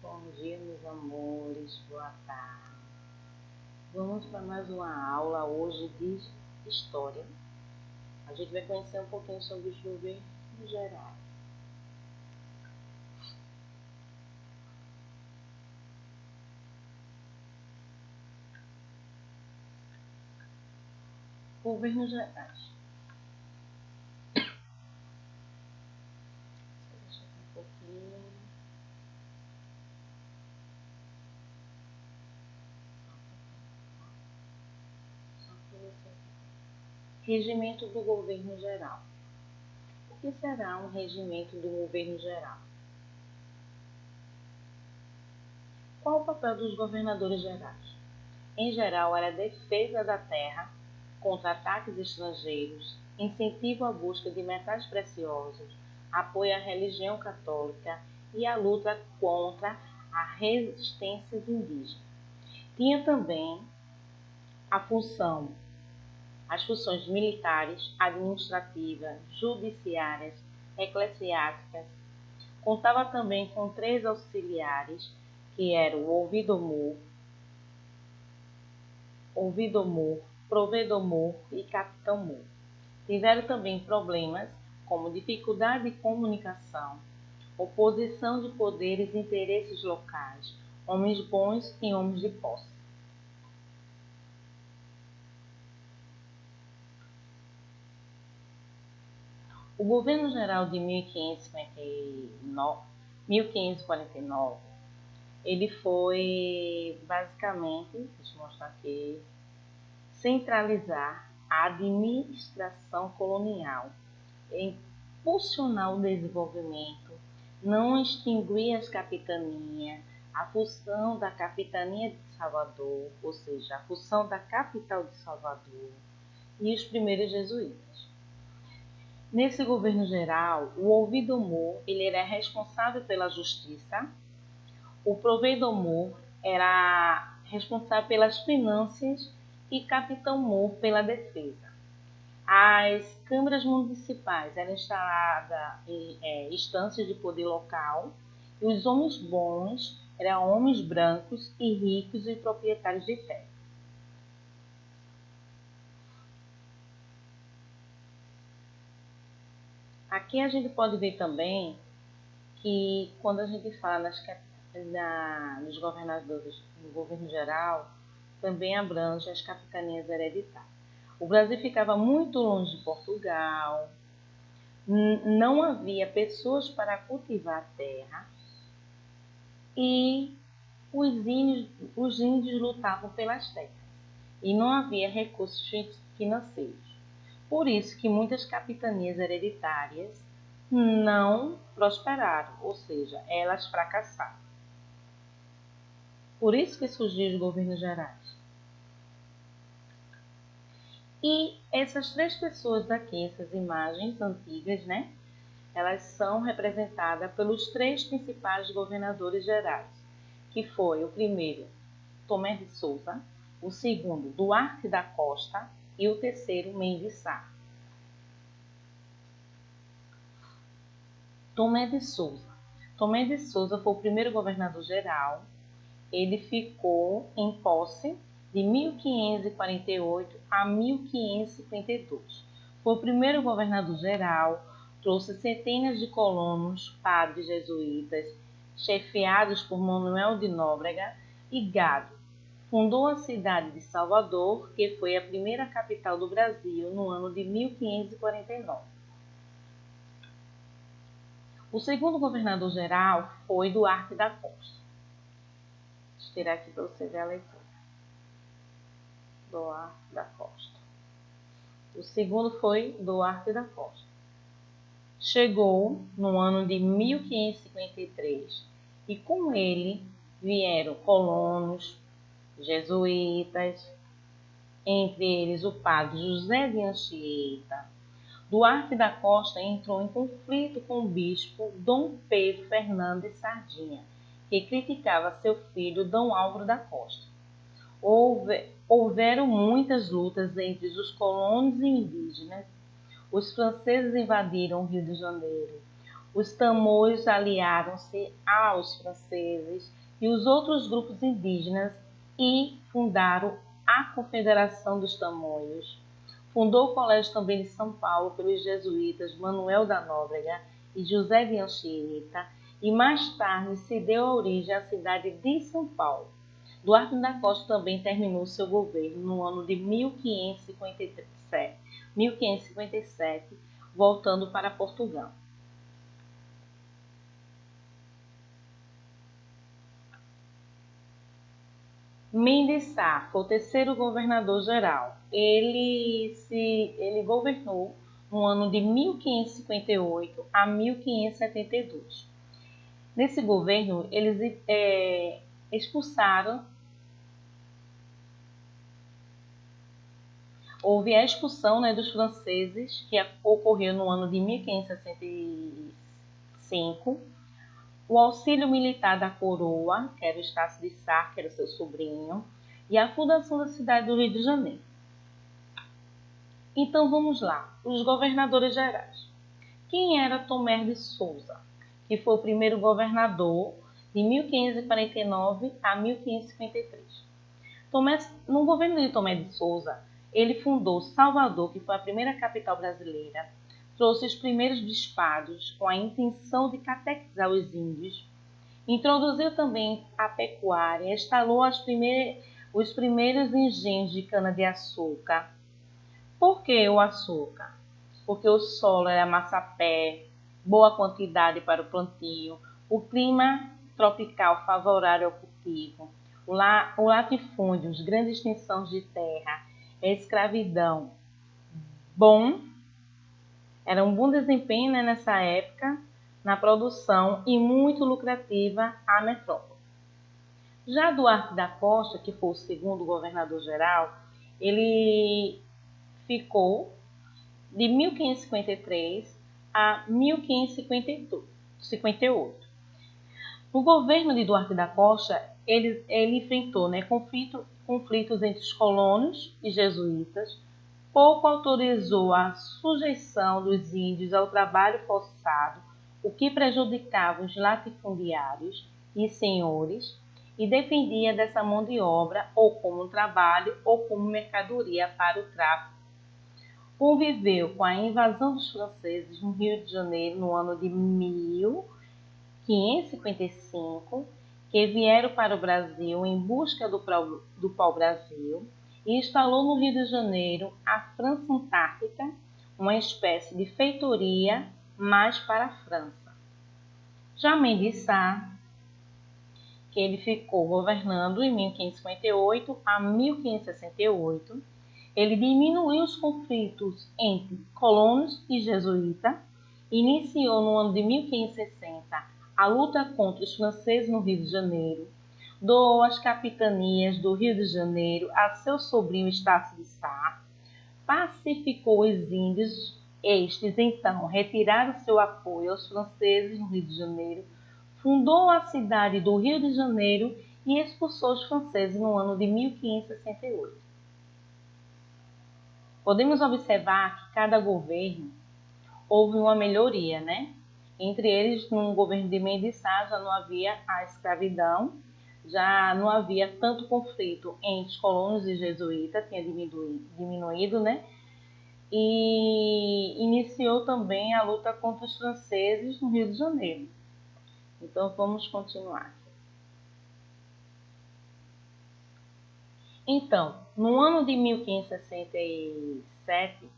Bom dia, meus amores, boa tarde. Vamos para mais uma aula hoje de História. A gente vai conhecer um pouquinho sobre os governos gerais. Governos gerais. Deixa eu ver um pouquinho. Regimento do governo geral. O que será um regimento do governo geral? Qual o papel dos governadores gerais? Em geral, era a defesa da terra contra ataques estrangeiros, incentivo à busca de metais preciosos, apoio à religião católica e a luta contra as resistências indígenas. Tinha também as funções militares, administrativas, judiciárias, eclesiásticas. Contava também com 3 auxiliares, que eram o ouvidor-mor, provedor-mor e capitão-mor. Tiveram também problemas como dificuldade de comunicação, oposição de poderes e interesses locais, homens bons e homens de posse. O governo geral de 1549, ele foi basicamente, deixa eu mostrar aqui, centralizar a administração colonial, impulsionar o desenvolvimento, não extinguir as capitanias, a fusão da capitania de Salvador, ou seja, a fusão da capital de Salvador, e os primeiros jesuítas. Nesse governo geral, o ouvidor-mor ele era responsável pela justiça, o provedor-mor era responsável pelas finanças e capitão-mor pela defesa. As câmaras municipais eram instaladas em instâncias de poder local e os homens bons eram homens brancos e ricos e proprietários de terra. Aqui a gente pode ver também que quando a gente fala nos governadores no governo geral, também abrange as capitanias hereditárias. O Brasil ficava muito longe de Portugal, não havia pessoas para cultivar a terra e os índios lutavam pelas terras e não havia recursos financeiros. Por isso que muitas capitanias hereditárias não prosperaram, ou seja, elas fracassaram. Por isso que surgiram os governos gerais. E essas 3 pessoas aqui, essas imagens antigas, né? Elas são representadas pelos 3 principais governadores gerais, que foi o primeiro, Tomé de Souza, o segundo, Duarte da Costa e o terceiro, Mendes Sá. Tomé de Souza. Tomé de Souza foi o primeiro governador geral. Ele ficou em posse de 1548 a 1552. Foi o primeiro governador geral, trouxe centenas de colonos, padres jesuítas, chefiados por Manuel de Nóbrega e gado. Fundou a cidade de Salvador, que foi a primeira capital do Brasil no ano de 1549. O segundo governador geral foi Duarte da Costa. Deixa eu tirar aqui para você ver a leitura. Duarte da Costa. O segundo foi Duarte da Costa. Chegou no ano de 1553 e com ele vieram colonos, jesuítas, entre eles o padre José de Anchieta. Duarte da Costa entrou em conflito com o bispo Dom Pedro Fernando de Sardinha, que criticava seu filho Dom Álvaro da Costa. Houveram muitas lutas entre os colonos e indígenas. Os franceses invadiram o Rio de Janeiro. Os tamoios aliaram-se aos franceses e os outros grupos indígenas e fundaram a Confederação dos Tamoios. Fundou o colégio também de São Paulo pelos jesuítas Manuel da Nóbrega e José de Anchieta, e mais tarde se deu origem à cidade de São Paulo. Duarte da Costa também terminou seu governo no ano de 1557, voltando para Portugal. Mendes Sá foi o terceiro governador-geral. Ele governou no ano de 1558 a 1572. Nesse governo, eles expulsaram. Houve a expulsão, dos franceses, que ocorreu no ano de 1565. O auxílio militar da coroa, que era o Estácio de Sá, que era seu sobrinho, e a fundação da cidade do Rio de Janeiro. Então vamos lá, os governadores gerais. Quem era Tomé de Souza, que foi o primeiro governador de 1549 a 1553? No governo de Tomé de Souza, ele fundou Salvador, que foi a primeira capital brasileira, trouxe os primeiros bispados com a intenção de catequizar os índios, introduziu também a pecuária, instalou os primeiros engenhos de cana-de-açúcar. Por que o açúcar? Porque o solo era massapé, boa quantidade para o plantio, o clima tropical favorável ao cultivo, o latifúndio, as grandes extensões de terra, a escravidão. Era um bom desempenho nessa época na produção e muito lucrativa a metrópole. Já Duarte da Costa, que foi o segundo governador-geral, ele ficou de 1553 a 1558. No governo de Duarte da Costa, ele enfrentou conflitos entre os colonos e jesuítas, pouco autorizou a sujeição dos índios ao trabalho forçado, o que prejudicava os latifundiários e senhores, e dependia dessa mão de obra ou como trabalho ou como mercadoria para o tráfico. Conviveu com a invasão dos franceses no Rio de Janeiro no ano de 1555, que vieram para o Brasil em busca do pau-brasil e instalou no Rio de Janeiro a França Antártica, uma espécie de feitoria mais para a França. Já Mendes Sá, que ele ficou governando em 1558 a 1568, ele diminuiu os conflitos entre colonos e jesuítas, iniciou no ano de 1560 a luta contra os franceses no Rio de Janeiro, doou as capitanias do Rio de Janeiro a seu sobrinho Estácio de Sá, pacificou os índios. Estes, então, retiraram seu apoio aos franceses no Rio de Janeiro, fundou a cidade do Rio de Janeiro e expulsou os franceses no ano de 1568. Podemos observar que cada governo houve uma melhoria, Entre eles, no governo de Mendes Sá já não havia a escravidão, já não havia tanto conflito entre os colonos e jesuítas, tinha diminuído, E iniciou também a luta contra os franceses no Rio de Janeiro. Então, vamos continuar. Então, no ano de 1567,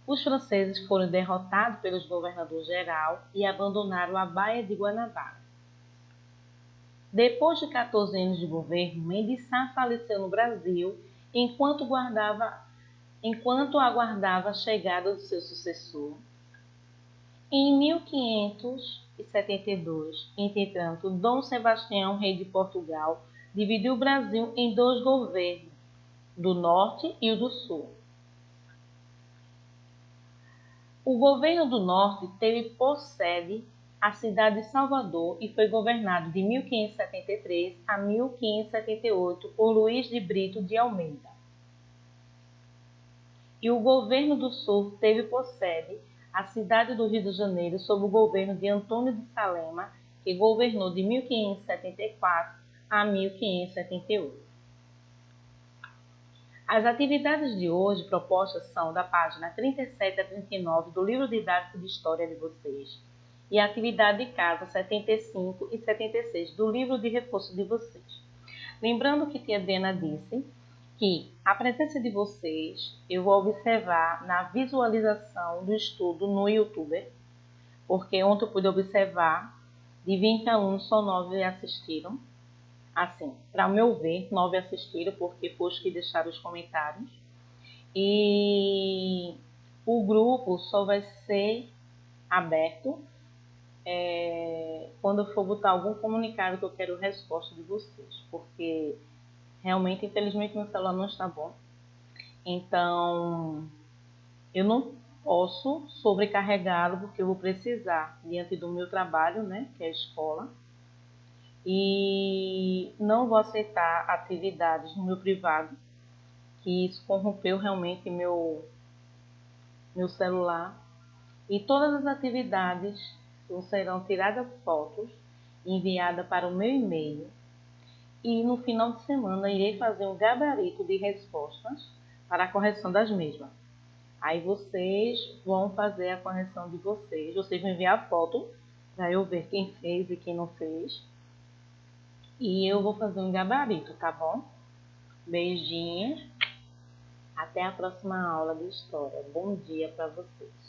os franceses foram derrotados pelos governadores-geral e abandonaram a Baía de Guanabara. Depois de 14 anos de governo, Mendes Sá faleceu no Brasil enquanto aguardava a chegada do seu sucessor. Em 1572, entretanto, Dom Sebastião, rei de Portugal, dividiu o Brasil em dois governos, do norte e o do sul. O governo do norte teve por sede a cidade de Salvador e foi governado de 1573 a 1578 por Luís de Brito de Almeida. E o governo do sul teve por sede a cidade do Rio de Janeiro sob o governo de Antônio de Salema, que governou de 1574 a 1578. As atividades de hoje propostas são da página 37 a 39 do livro didático de História de vocês e a atividade de casa 75 e 76 do livro de reforço de vocês. Lembrando que tia Adriana disse que a presença de vocês eu vou observar na visualização do estudo no YouTube, porque ontem eu pude observar, de 20 alunos, só 9 assistiram. Assim, para o meu ver, 9 assistiram, porque foi os que deixaram os comentários. E o grupo só vai ser aberto quando eu for botar algum comunicado que eu quero resposta de vocês, porque realmente, infelizmente, meu celular não está bom. Então, eu não posso sobrecarregá-lo, porque eu vou precisar, diante do meu trabalho, né, que é a escola, e não vou aceitar atividades no meu privado, que isso corrompeu realmente meu celular. E todas as atividades serão tiradas fotos, enviadas para o meu e-mail, e no final de semana irei fazer um gabarito de respostas para a correção das mesmas. Aí vocês vão fazer a correção de vocês. Vocês vão enviar a foto para eu ver quem fez e quem não fez. E eu vou fazer um gabarito, tá bom? Beijinhos. Até a próxima aula de história. Bom dia para vocês.